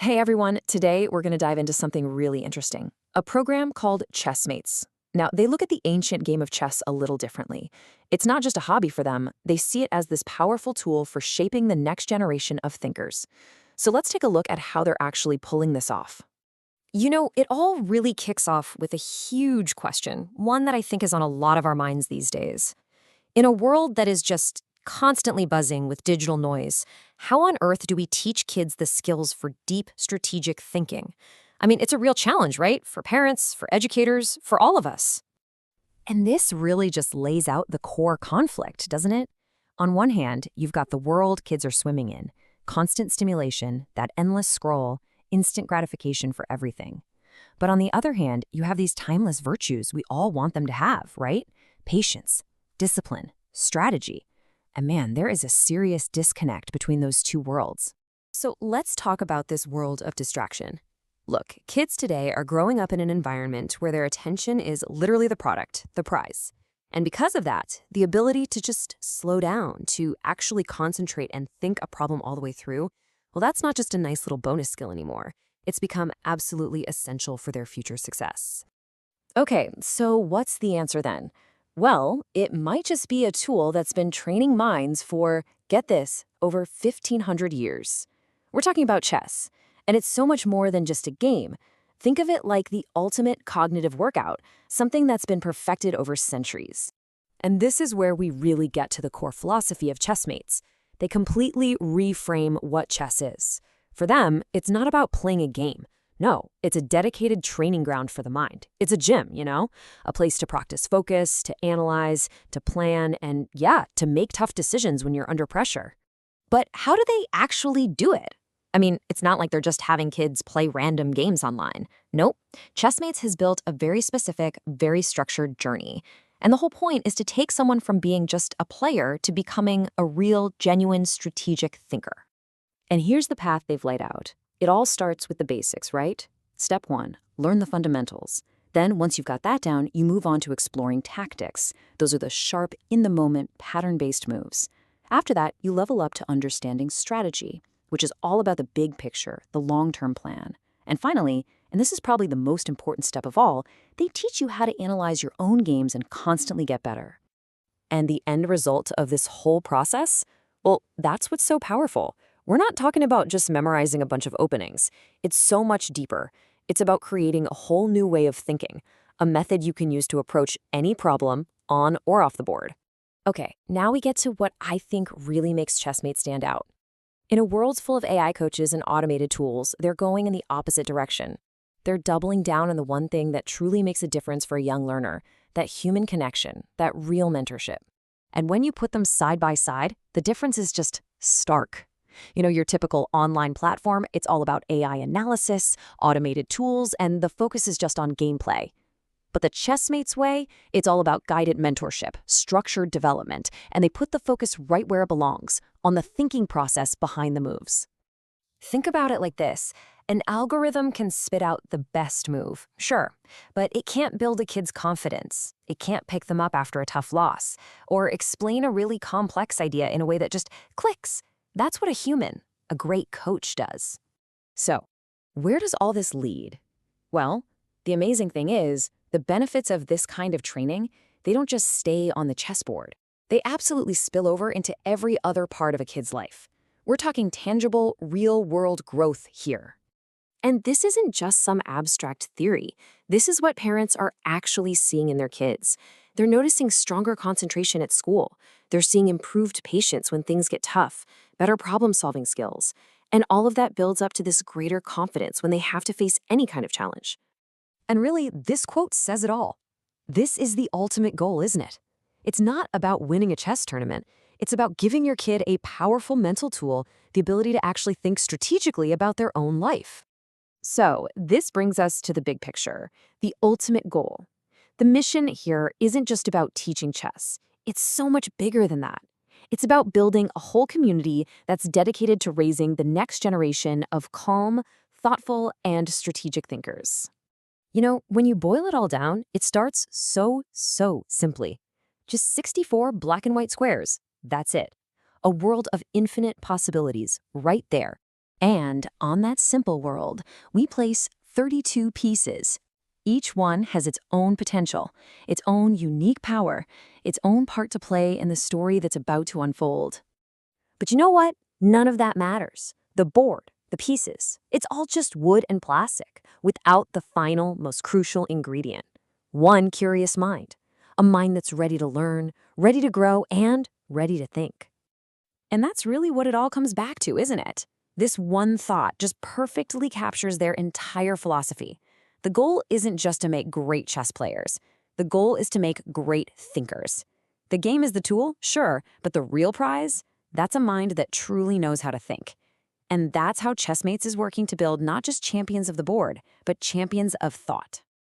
Hey everyone, today we're going to dive into something really interesting, a program called Chessmates. Now, they look at the ancient game of chess a little differently. It's not just a hobby for them, they see it as this powerful tool for shaping the next generation of thinkers. So let's take a look at how they're actually pulling this off. It all really kicks off with a huge question, one that I think is on a lot of our minds these days. In a world that is just constantly buzzing with digital noise, how on earth do we teach kids the skills for deep strategic thinking? I mean, it's a real challenge, right? For parents, for educators, for all of us. And this really just lays out the core conflict, doesn't it? On one hand, you've got the world kids are swimming in, constant stimulation, that endless scroll, instant gratification for everything. But on the other hand, you have these timeless virtues we all want them to have, right? Patience, discipline, strategy. And man, there is a serious disconnect between those two worlds. So let's talk about this world of distraction. Look, kids today are growing up in an environment where their attention is literally the product, the prize. And because of that, the ability to just slow down, to actually concentrate and think a problem all the way through, well, that's not just a nice little bonus skill anymore. It's become absolutely essential for their future success. Okay, so what's the answer then? Well, it might just be a tool that's been training minds for, get this, over 1,500 years. We're talking about chess, and it's so much more than just a game. Think of it like the ultimate cognitive workout, something that's been perfected over centuries. And this is where we really get to the core philosophy of Chessmates. They completely reframe what chess is. For them, it's not about playing a game. No, it's a dedicated training ground for the mind. It's a gym, a place to practice focus, to analyze, to plan, and yeah, to make tough decisions when you're under pressure. But how do they actually do it? I mean, it's not like they're just having kids play random games online. Nope. Chessmates has built a very specific, very structured journey. And the whole point is to take someone from being just a player to becoming a real, genuine strategic thinker. And here's the path they've laid out. It all starts with the basics, right? Step 1, learn the fundamentals. Then, once you've got that down, you move on to exploring tactics. Those are the sharp, in-the-moment, pattern-based moves. After that, you level up to understanding strategy, which is all about the big picture, the long-term plan. And finally, and this is probably the most important step of all, they teach you how to analyze your own games and constantly get better. And the end result of this whole process? Well, that's what's so powerful. We're not talking about just memorizing a bunch of openings. It's so much deeper. It's about creating a whole new way of thinking, a method you can use to approach any problem on or off the board. Okay, now we get to what I think really makes Chessmates stand out. In a world full of AI coaches and automated tools, they're going in the opposite direction. They're doubling down on the one thing that truly makes a difference for a young learner, that human connection, that real mentorship. And when you put them side by side, the difference is just stark. Your typical online platform, it's all about AI analysis, automated tools, and the focus is just on gameplay. But the Chessmates way, it's all about guided mentorship, structured development, and they put the focus right where it belongs, on the thinking process behind the moves. Think about it like this. An algorithm can spit out the best move, sure, but it can't build a kid's confidence. It can't pick them up after a tough loss, or explain a really complex idea in a way that just clicks. That's what a human, a great coach, does. So, where does all this lead? Well, the amazing thing is, the benefits of this kind of training, they don't just stay on the chessboard. They absolutely spill over into every other part of a kid's life. We're talking tangible, real-world growth here. And this isn't just some abstract theory. This is what parents are actually seeing in their kids. They're noticing stronger concentration at school. They're seeing improved patience when things get tough, better problem-solving skills. And all of that builds up to this greater confidence when they have to face any kind of challenge. And really, this quote says it all. This is the ultimate goal, isn't it? It's not about winning a chess tournament. It's about giving your kid a powerful mental tool, the ability to actually think strategically about their own life. So, this brings us to the big picture, the ultimate goal. The mission here isn't just about teaching chess. It's so much bigger than that. It's about building a whole community that's dedicated to raising the next generation of calm, thoughtful, and strategic thinkers. When you boil it all down, it starts so simply. Just 64 black and white squares. That's it. A world of infinite possibilities right there. And on that simple world, we place 32 pieces. Each one has its own potential, its own unique power, its own part to play in the story that's about to unfold. But you know what? None of that matters. The board, the pieces, it's all just wood and plastic, without the final, most crucial ingredient. One curious mind. A mind that's ready to learn, ready to grow, and ready to think. And that's really what it all comes back to, isn't it? This one thought just perfectly captures their entire philosophy. The goal isn't just to make great chess players. The goal is to make great thinkers. The game is the tool, sure, but the real prize? That's a mind that truly knows how to think. And that's how Chessmates is working to build not just champions of the board, but champions of thought.